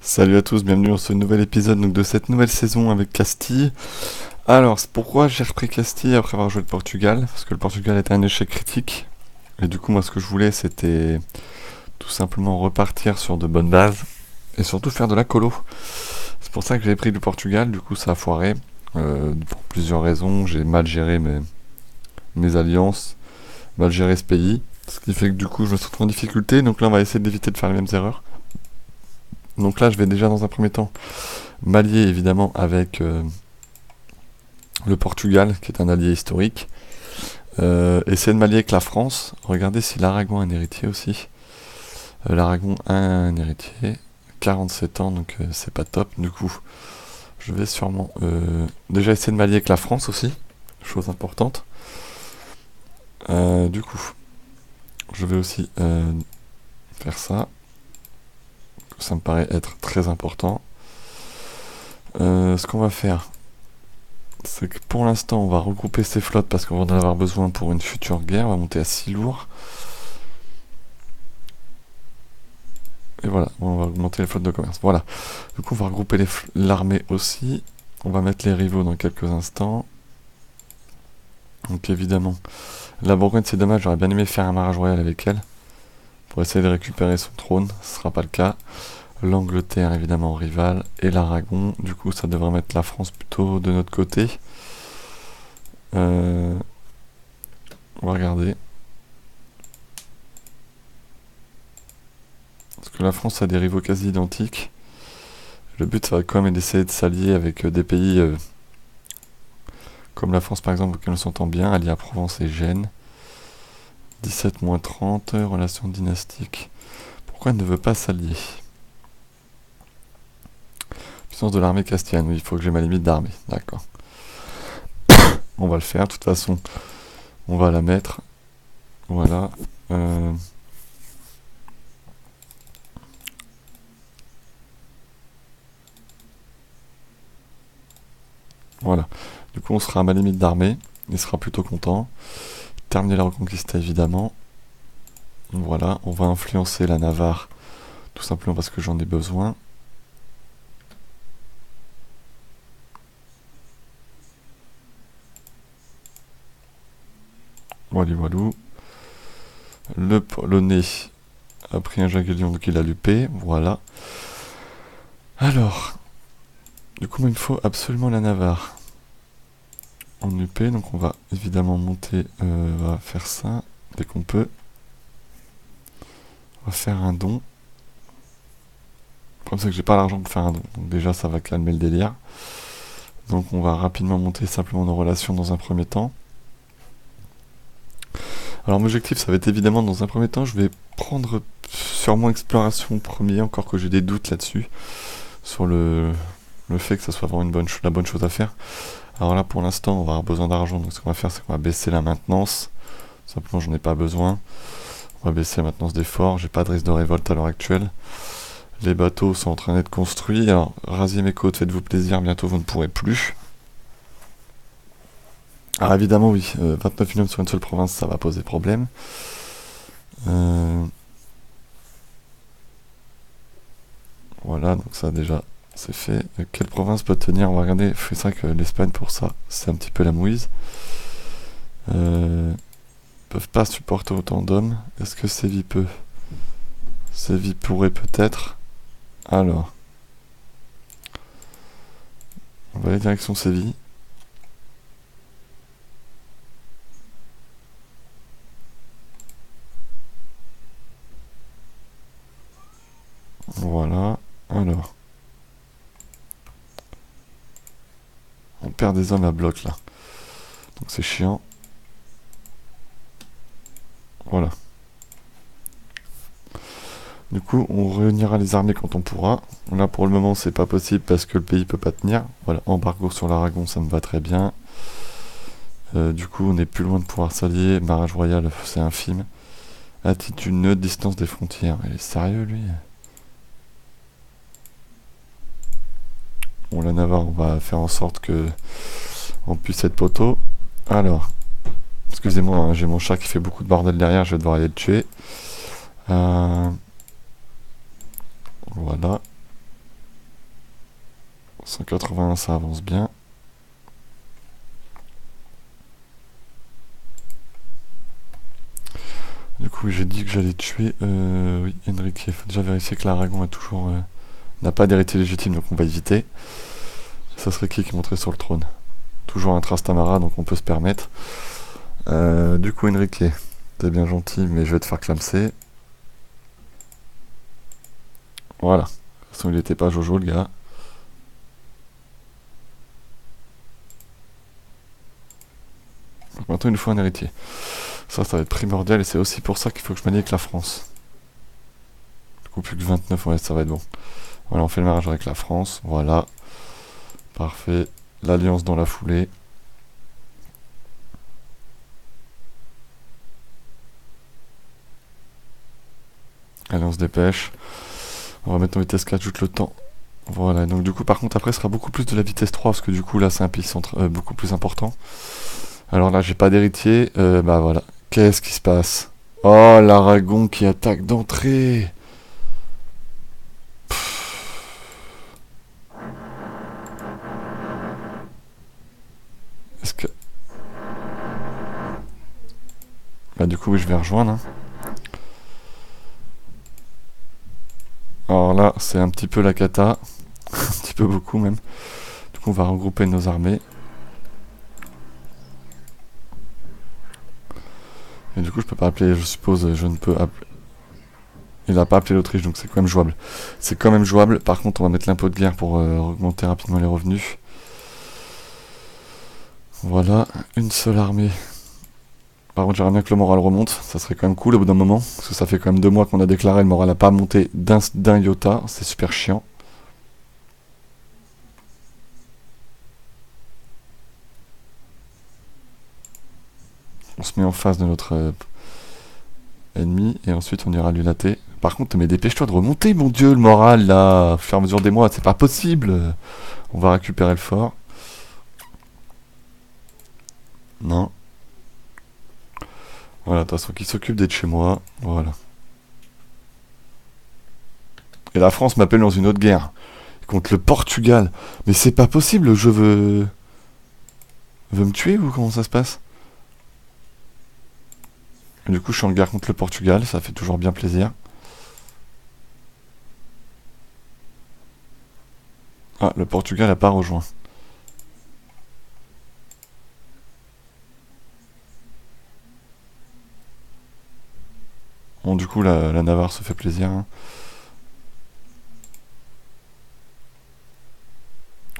Salut à tous, bienvenue dans ce nouvel épisode donc, de cette nouvelle saison avec Castille. Alors, c'est pourquoi j'ai repris Castille après avoir joué le Portugal, parce que le Portugal était un échec critique. Et du coup, moi, ce que je voulais, c'était tout simplement repartir sur de bonnes bases et surtout faire de la colo. C'est pour ça que j'ai pris le Portugal, du coup, ça a foiré. Pour plusieurs raisons, j'ai mal géré mes alliances, mal géré ce pays. Ce qui fait que du coup, je me suis retrouvé en difficulté. Donc là, on va essayer d'éviter de faire les mêmes erreurs. Donc là, je vais déjà dans un premier temps m'allier évidemment avec le Portugal, qui est un allié historique. Essayer de m'allier avec la France. Regardez si l'Aragon a un héritier aussi. L'Aragon a un héritier. 47 ans, donc c'est pas top. Du coup, je vais sûrement déjà essayer de m'allier avec la France aussi. Chose importante. Du coup, je vais aussi faire ça. Ça me paraît être très important. Ce qu'on va faire, c'est que pour l'instant, on va regrouper ces flottes parce qu'on va en avoir besoin pour une future guerre. On va monter à 6 lourds. Et voilà, on va augmenter les flottes de commerce. Voilà. Du coup, on va regrouper l'armée aussi. On va mettre les rivaux dans quelques instants. Donc évidemment, la Bourgogne, c'est dommage. J'aurais bien aimé faire un mariage royal avec elle pour essayer de récupérer son trône. Ce sera pas le cas. L'Angleterre, évidemment, rivale. Et l'Aragon. Du coup, ça devrait mettre la France plutôt de notre côté. On va regarder. Parce que la France a des rivaux quasi identiques. Le but, ça va quand même d'essayer de s'allier avec des pays comme la France, par exemple, auquel on s'entend bien, allié à Provence et Gênes. 17-30, relations dynastiques. Pourquoi elle ne veut pas s'allier? Puissance de l'armée castillane, oui, il faut que j'ai ma limite d'armée, d'accord. On va le faire, de toute façon, on va la mettre. Voilà. Voilà. Du coup, on sera à ma limite d'armée. Il sera plutôt content. Terminer la reconquista, évidemment. Voilà, on va influencer la Navarre, tout simplement parce que j'en ai besoin. Voilà, voilà. Le Polonais a pris un Jaguelion, donc il a l'UP. Voilà. Alors, du coup, il me faut absolument la Navarre en UP, donc on va évidemment monter, on va faire ça dès qu'on peut. On va faire un don. Comme ça que j'ai pas l'argent pour faire un don, donc déjà ça va calmer le délire. Donc on va rapidement monter simplement nos relations dans un premier temps. Alors mon objectif, ça va être évidemment dans un premier temps, je vais prendre sûrement exploration premier, encore que j'ai des doutes là-dessus, sur le fait que ça soit vraiment la bonne chose à faire. Alors là pour l'instant on va avoir besoin d'argent, donc ce qu'on va faire c'est qu'on va baisser la maintenance. Simplement j'en ai pas besoin. On va baisser la maintenance des forts, j'ai pas de risque de révolte à l'heure actuelle. Les bateaux sont en train d'être construits, alors rasiez mes côtes, faites-vous plaisir, bientôt vous ne pourrez plus. Alors évidemment oui, 29 unions sur une seule province, ça va poser problème. Voilà, donc ça déjà c'est fait. Quelle province peut tenir? On va regarder, c'est vrai que l'Espagne pour ça, c'est un petit peu la mouise. Peuvent pas supporter autant d'hommes. Est-ce que Séville peut? Séville pourrait peut-être. Alors, on va aller direction Séville. Voilà. Alors. On perd des hommes à bloc là. Donc c'est chiant. Voilà. Du coup, on réunira les armées quand on pourra. Là, pour le moment, c'est pas possible parce que le pays peut pas tenir. Voilà, embargo sur l'Aragon, ça me va très bien. Du coup, on est plus loin de pouvoir s'allier. Mariage royal, c'est infime. Attitude neutre, distance des frontières. Il est sérieux, lui? Bon, la Navarre, on va faire en sorte que on puisse être poteau. Alors, excusez-moi, hein, j'ai mon chat qui fait beaucoup de bordel derrière, je vais devoir aller le tuer. Voilà. 181, ça avance bien. Du coup, j'ai dit que j'allais tuer oui, Enrique. Il faut déjà vérifier que l'Aragon a toujours n'a pas d'héritier légitime, donc on va éviter. Ça serait qui monterait sur le trône? Toujours un Trastamara, donc on peut se permettre. Du coup, Enrique, t'es bien gentil, mais je vais te faire clamser. Voilà. De toute façon, il était pas Jojo, le gars. Donc maintenant, il nous faut un héritier. Ça va être primordial, et c'est aussi pour ça qu'il faut que je m'allie avec la France. Du coup, plus que 29, ouais, ça va être bon. Voilà, on fait le mariage avec la France. Voilà. Parfait. L'alliance dans la foulée. Allez, on se dépêche. On va mettre en vitesse 4, juste le temps. Voilà, donc du coup, par contre, après, ce sera beaucoup plus de la vitesse 3, parce que du coup, là, c'est un pays beaucoup plus important. Alors là, j'ai pas d'héritier. Bah voilà. Qu'est-ce qui se passe? Oh, l'Aragon qui attaque d'entrée. Est-ce que... Bah du coup, oui, je vais rejoindre. Hein. Alors là, c'est un petit peu la cata. Un petit peu beaucoup même. Du coup, on va regrouper nos armées. Et du coup, je peux pas appeler, je suppose, je ne peux appeler... Il n'a pas appelé l'Autriche, donc c'est quand même jouable. C'est quand même jouable. Par contre, on va mettre l'impôt de guerre pour augmenter rapidement les revenus. Voilà, une seule armée. Par contre, j'aimerais bien que le moral remonte. Ça serait quand même cool au bout d'un moment. Parce que ça fait quand même 2 mois qu'on a déclaré, le moral n'a pas monté d'un iota. C'est super chiant. On se met en face de notre ennemi et ensuite on ira lui latter. Par contre, mais dépêche-toi de remonter, mon dieu, le moral là, au fur et à mesure des mois, c'est pas possible. On va récupérer le fort. Non. Voilà, de toute façon, qui s'occupe d'être chez moi. Voilà. Et la France m'appelle dans une autre guerre. Contre le Portugal. Mais c'est pas possible, le jeu veut me tuer ou comment ça se passe? Et du coup, je suis en guerre contre le Portugal, ça fait toujours bien plaisir. Ah, le Portugal a pas rejoint. Bon, du coup, la Navarre se fait plaisir. Hein.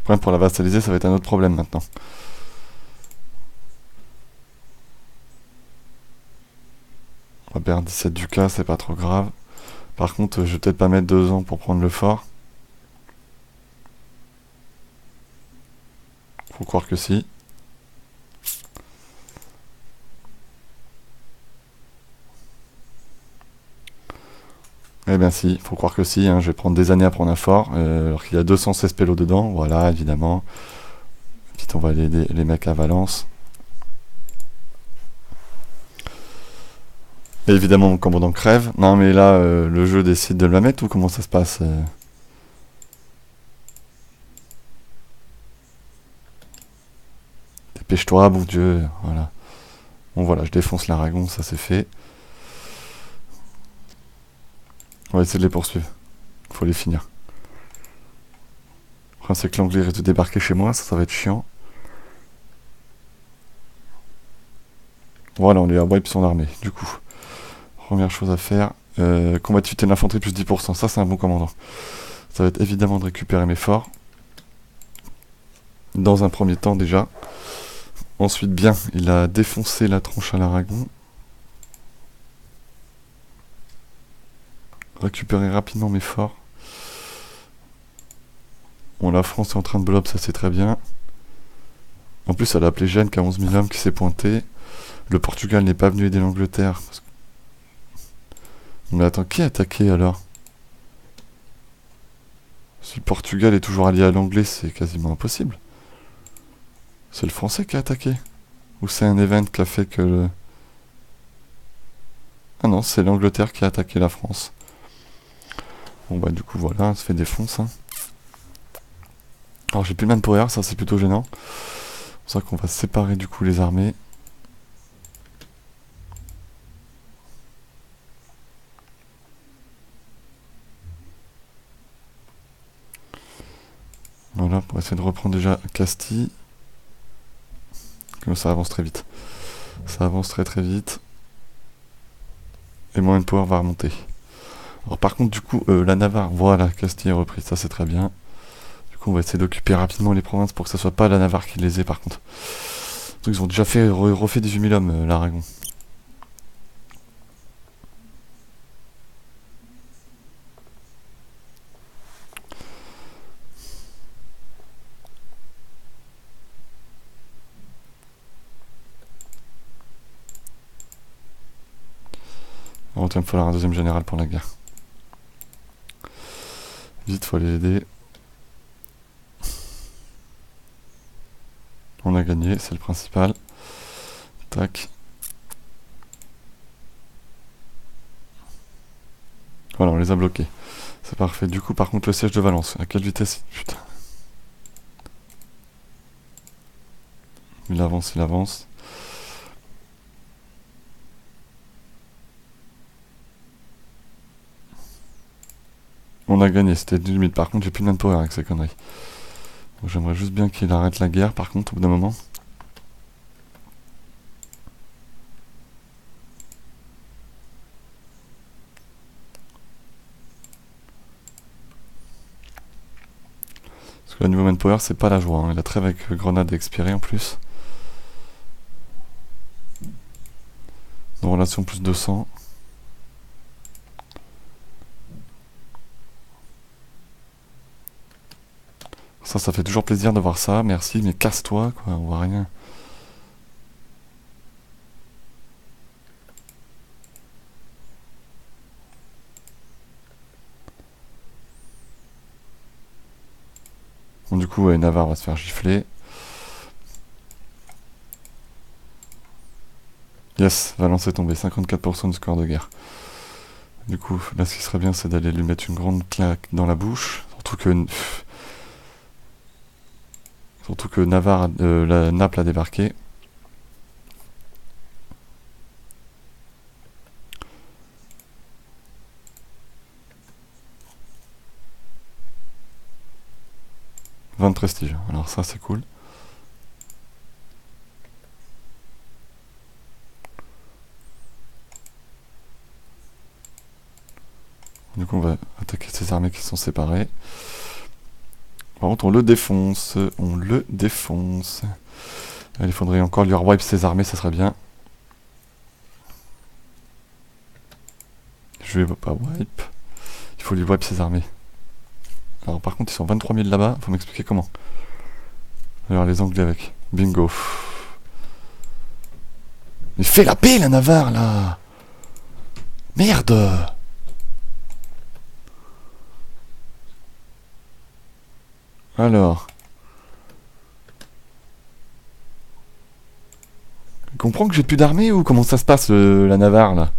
Ouais, pour la vassaliser, ça va être un autre problème maintenant. On va perdre 17 ducats, c'est pas trop grave. Par contre, je vais peut-être pas mettre 2 ans pour prendre le fort. Faut croire que si. Eh bien si, faut croire que si, hein, je vais prendre des années à prendre un fort, alors qu'il y a 216 pélos dedans, voilà, évidemment. Ensuite on va aller aider les mecs à Valence. Et évidemment mon commandant crève. Non mais là, le jeu décide de le mettre ou comment ça se passe Dépêche-toi, bon Dieu, voilà. Bon voilà, je défonce l'Aragon, ça c'est fait. On va essayer de les poursuivre. Faut les finir. Le problème c'est que l'anglais risque de débarquer chez moi, ça va être chiant. Voilà, on lui a wipe son armée, du coup. Première chose à faire, combativité de l'infanterie plus 10%, ça c'est un bon commandant. Ça va être évidemment de récupérer mes forts. Dans un premier temps déjà. Ensuite bien, il a défoncé la tronche à l'Aragon. Récupérer rapidement mes forts. Bon, la France est en train de blob, ça c'est très bien. En plus, elle a appelé Gênes qui a 11 000 hommes qui s'est pointé. Le Portugal n'est pas venu aider l'Angleterre. Mais attends, qui a attaqué alors? Si le Portugal est toujours allié à l'anglais, c'est quasiment impossible. C'est le français qui a attaqué? Ou c'est un event qui a fait que le... Ah non, c'est l'Angleterre qui a attaqué la France. Bon bah du coup voilà, elle se fait défoncer. Hein. Alors j'ai plus de manpower, ça c'est plutôt gênant. C'est pour ça qu'on va séparer du coup les armées. Voilà, pour essayer de reprendre déjà Castille. Comme ça avance très vite. Ça avance très très vite. Et mon manpower va remonter. Alors par contre du coup, la Navarre, voilà, Castille est reprise, ça c'est très bien. Du coup on va essayer d'occuper rapidement les provinces pour que ça soit pas la Navarre qui les ait par contre. Donc ils ont déjà fait refait 18 000 hommes, l'Aragon. Alors il va me falloir un deuxième général pour la guerre. Vite, faut aller aider. On a gagné, c'est le principal. Tac. Voilà, on les a bloqués. C'est parfait. Du coup, par contre, le siège de Valence. À quelle vitesse? Putain. Il avance, il avance. On a gagné, c'était du limite. Par contre, j'ai plus de manpower avec ces conneries. J'aimerais juste bien qu'il arrête la guerre, par contre, au bout d'un moment. Parce que le niveau manpower, c'est pas la joie. Hein. Il a trêve avec grenade expirée en plus. Nos relations plus 200. Ça fait toujours plaisir de voir ça. Merci, mais casse-toi, quoi. On voit rien. Bon, du coup, ouais, Navarre va se faire gifler. Yes, Valence est tombé. 54% du score de guerre. Du coup, là, ce qui serait bien, c'est d'aller lui mettre une grande claque dans la bouche. Surtout que Navarre, la Naples a débarqué. « 20 de prestige. Alors ça, c'est cool. Du coup, on va attaquer ces armées qui sont séparées. Par contre, on le défonce. On le défonce. Il faudrait encore lui rewipe ses armées, ça serait bien. Je vais pas wipe. Il faut lui wipe ses armées. Alors par contre, ils sont 23 000 là-bas. Faut m'expliquer comment. Alors les Anglais avec. Bingo. Mais fais la paix, la Navarre, là. Merde. Alors. Il comprend que j'ai plus d'armée ou comment ça se passe, la Navarre, là?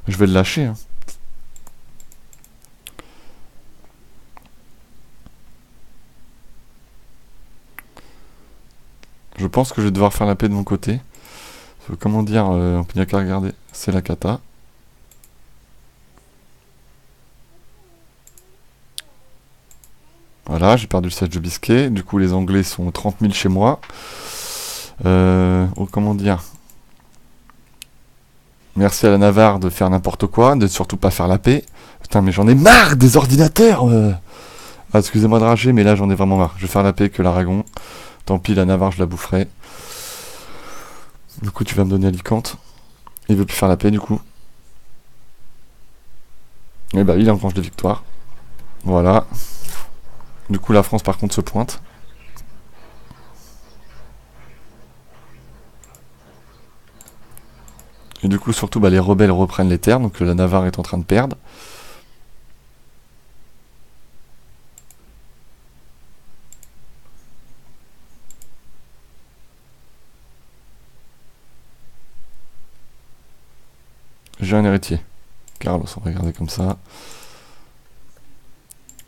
Je vais le lâcher, hein. Je pense que je vais devoir faire la paix de mon côté. Comment dire, on peut dire qu'à regarder, c'est la cata. Voilà, j'ai perdu le siège de Biscay. Du coup, les Anglais sont 30 000 chez moi. Comment dire, merci à la Navarre de faire n'importe quoi, de surtout pas faire la paix. Putain, mais j'en ai marre des ordinateurs. Ah, excusez-moi de rager, mais là j'en ai vraiment marre. Je vais faire la paix que l'Aragon. Tant pis, la Navarre, je la boufferai. Du coup, tu vas me donner Alicante. Il veut plus faire la paix, du coup. Et bah, il engrange des victoires. Voilà. Du coup, la France, par contre, se pointe. Et du coup, surtout, bah, les rebelles reprennent les terres. Donc, la Navarre est en train de perdre. J'ai un héritier. Carlos, on va regarder comme ça.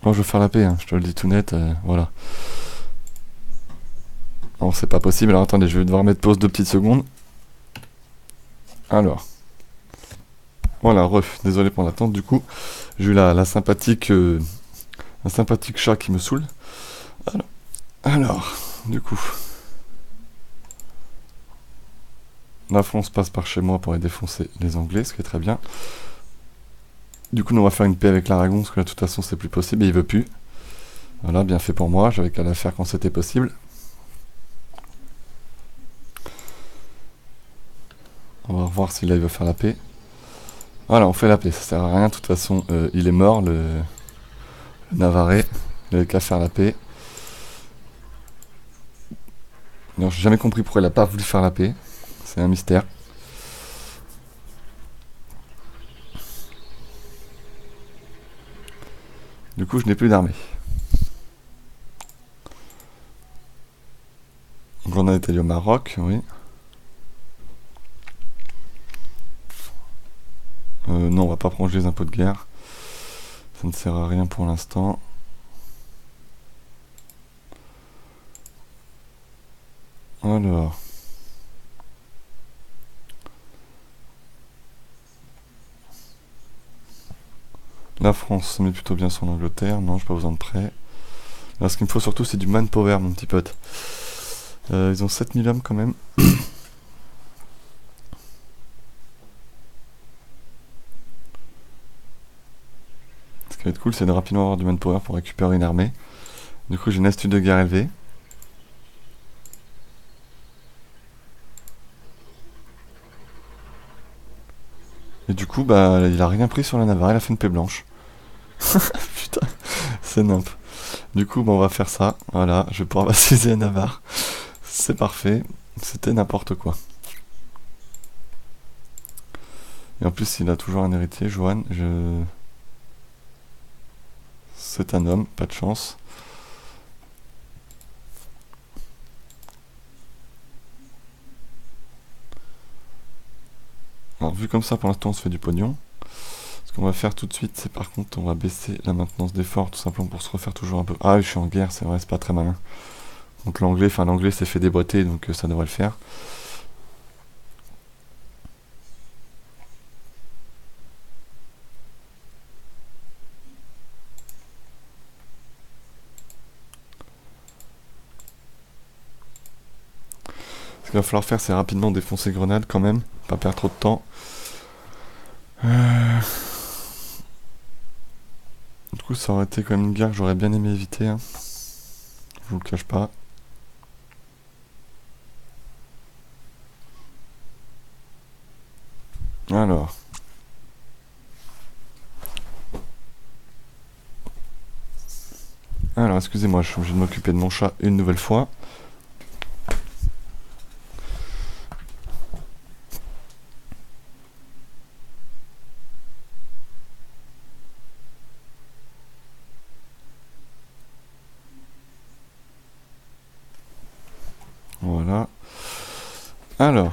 Bon, je vais faire la paix, hein, je te le dis tout net, voilà. Non, c'est pas possible. Alors attendez, je vais devoir mettre pause 2 petites secondes. Alors. Voilà, désolé pour l'attente. Du coup, j'ai eu un sympathique chat qui me saoule. Alors, du coup. La France passe par chez moi pour aller défoncer les Anglais, ce qui est très bien. Du coup, nous on va faire une paix avec l'Aragon, parce que là, de toute façon, c'est plus possible et il veut plus. Voilà, bien fait pour moi, j'avais qu'à la faire quand c'était possible. On va voir si là il veut faire la paix. Voilà, on fait la paix, ça sert à rien, de toute façon, il est mort, le Navarrais. Il avait qu'à faire la paix. Non, j'ai jamais compris pourquoi il a pas voulu faire la paix. C'est un mystère. Du coup, je n'ai plus d'armée. Donc on a été au Maroc, oui. Non, on va pas prendre les impôts de guerre. Ça ne sert à rien pour l'instant. Alors. La France se met plutôt bien sur l'Angleterre. Non, j'ai pas besoin de prêt. Là, ce qu'il me faut surtout, c'est du manpower, mon petit pote. Ils ont 7000 hommes quand même. Ce qui va être cool, c'est de rapidement avoir du manpower pour récupérer une armée. Du coup, j'ai une astuce de guerre élevée. Et du coup, bah, il a rien pris sur la Navarre, il a fait une paix blanche. Putain, c'est nimp. Du coup, bah, on va faire ça. Voilà, je vais pouvoir vassaliser la Navarre. C'est parfait. C'était n'importe quoi. Et en plus, il a toujours un héritier, Johan. C'est un homme, pas de chance. Alors, vu comme ça, pour l'instant, on se fait du pognon. Ce qu'on va faire tout de suite, c'est par contre, on va baisser la maintenance d'effort, tout simplement pour se refaire toujours un peu. Ah oui, je suis en guerre, c'est vrai, c'est pas très malin. Donc l'anglais s'est fait déboîter, donc ça devrait le faire. Ce qu'il va falloir faire, c'est rapidement défoncer Grenade quand même, pas perdre trop de temps. Du coup, ça aurait été quand même une guerre que j'aurais bien aimé éviter. Hein. Je vous le cache pas. Alors. Alors, excusez-moi, je suis obligé de m'occuper de mon chat une nouvelle fois. Voilà. Alors,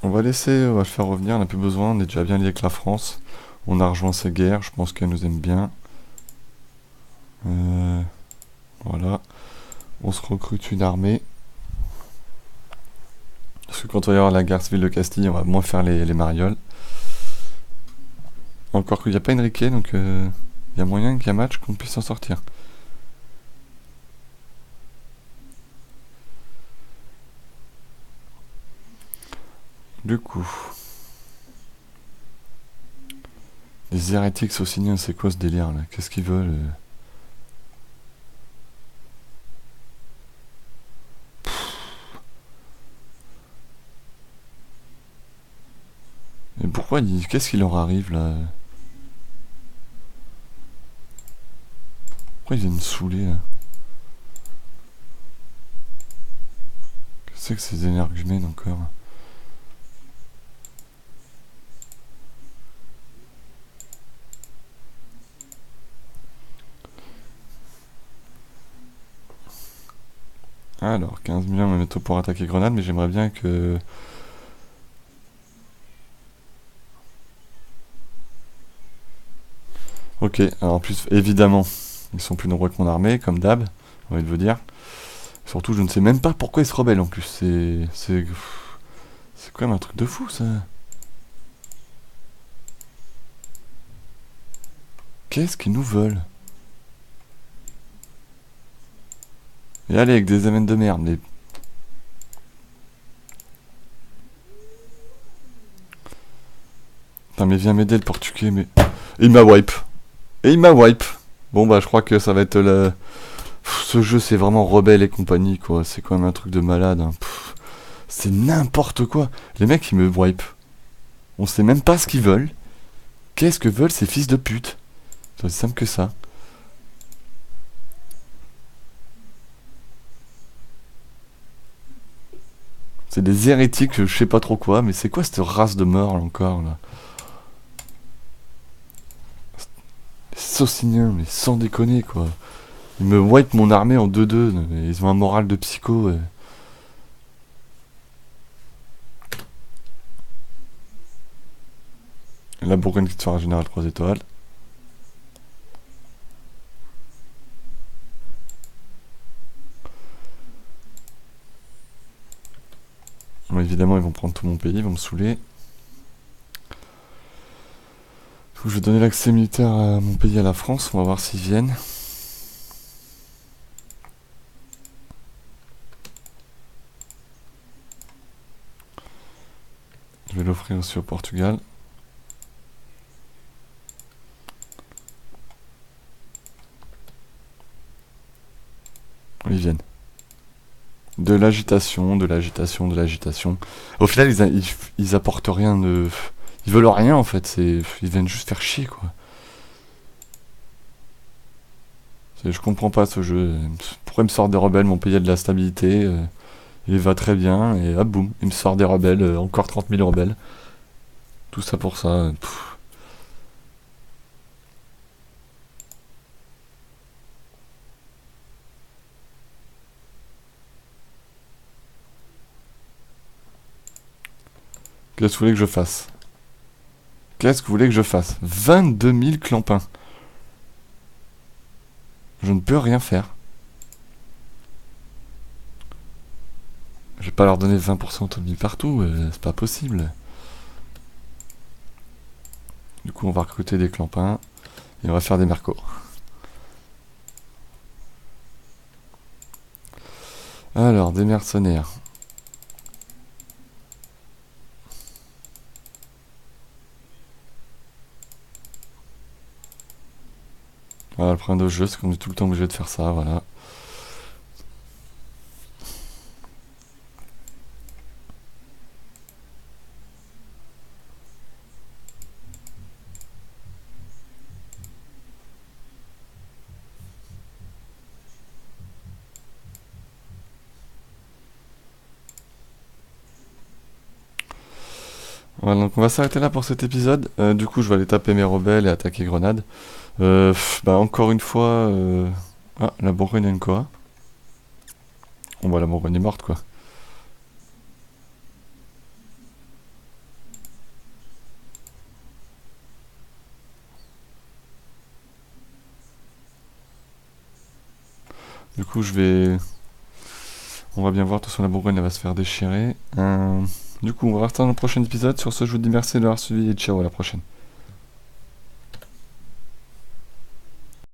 on va le faire revenir, on n'a plus besoin, on est déjà bien lié avec la France. On a rejoint ces guerres, je pense qu'elle nous aime bien. Voilà. On se recrute une armée. Parce que quand il va y avoir la guerre civile de Castille, on va moins faire les marioles. Encore qu'il n'y a pas Enrique, donc il y a moyen qu'il y ait un match qu'on puisse s'en sortir. Du coup. Les hérétiques sociniens, c'est quoi ce délire là? Qu'est-ce qu'ils veulent Et pourquoi qu'est-ce qui leur arrive là? Pourquoi ils viennent me saouler là? Qu'est-ce que c'est que ces énergumènes encore? Alors, 15 millions me mettre pour attaquer Grenade, mais j'aimerais bien que... Ok, alors en plus, évidemment, ils sont plus nombreux que mon armée, comme d'hab, j'ai envie de vous dire. Surtout, je ne sais même pas pourquoi ils se rebellent en plus. C'est quand même un truc de fou, ça. Qu'est-ce qu'ils nous veulent? Et allez, avec des amènes de merde, mais... Putain, mais viens m'aider le portugais, mais... Et il m'a wipe. Et il m'a wipe. Bon, bah, je crois que ça va être le... Ce jeu, c'est vraiment rebelle et compagnie, quoi. C'est quand même un truc de malade, hein. C'est n'importe quoi. Les mecs, ils me wipe. On sait même pas ce qu'ils veulent. Qu'est-ce que veulent ces fils de pute? C'est aussi simple que ça. C'est des hérétiques, je sais pas trop quoi, mais c'est quoi cette race de mort là encore là? Les Sociniens, mais sans déconner quoi. Ils me wipe mon armée en 2-2, mais ils ont un moral de psycho. La Bourgogne qui te fera un général 3 étoiles. Bon, évidemment, ils vont prendre tout mon pays, ils vont me saouler. Je vais donner l'accès militaire à mon pays, à la France. On va voir s'ils viennent. Je vais l'offrir aussi au Portugal. Ils viennent. De l'agitation, de l'agitation, de l'agitation. Au final, ils apportent rien de... Ils veulent rien en fait, ils viennent juste faire chier quoi. Je comprends pas ce jeu. Pourquoi il me sort des rebelles, mon pays a de la stabilité, il va très bien, et hop boum, il me sort des rebelles, encore 30 000 rebelles. Tout ça pour ça. Qu'est-ce que vous voulez que je fasse? Qu'est-ce que vous voulez que je fasse? 22 000 clampins. Je ne peux rien faire. Je vais pas leur donner 20% d'autonomie partout, c'est pas possible. Du coup, on va recruter des clampins et on va faire des mercos. Alors, des mercenaires. Voilà, le problème de jeu, c'est qu'on est tout le temps obligé de faire ça, voilà. Voilà, donc on va s'arrêter là pour cet épisode. Du coup, je vais aller taper mes rebelles et attaquer Grenade. Bah encore une fois... Ah, la Bourgogne a une quoi? Bon bah la Bourgogne est morte quoi. Du coup, je vais... On va bien voir, de toute façon la Bourgogne elle va se faire déchirer. Du coup, on va voir ça dans le prochain épisode. Sur ce, je vous dis merci de l'avoir suivi et ciao, à la prochaine.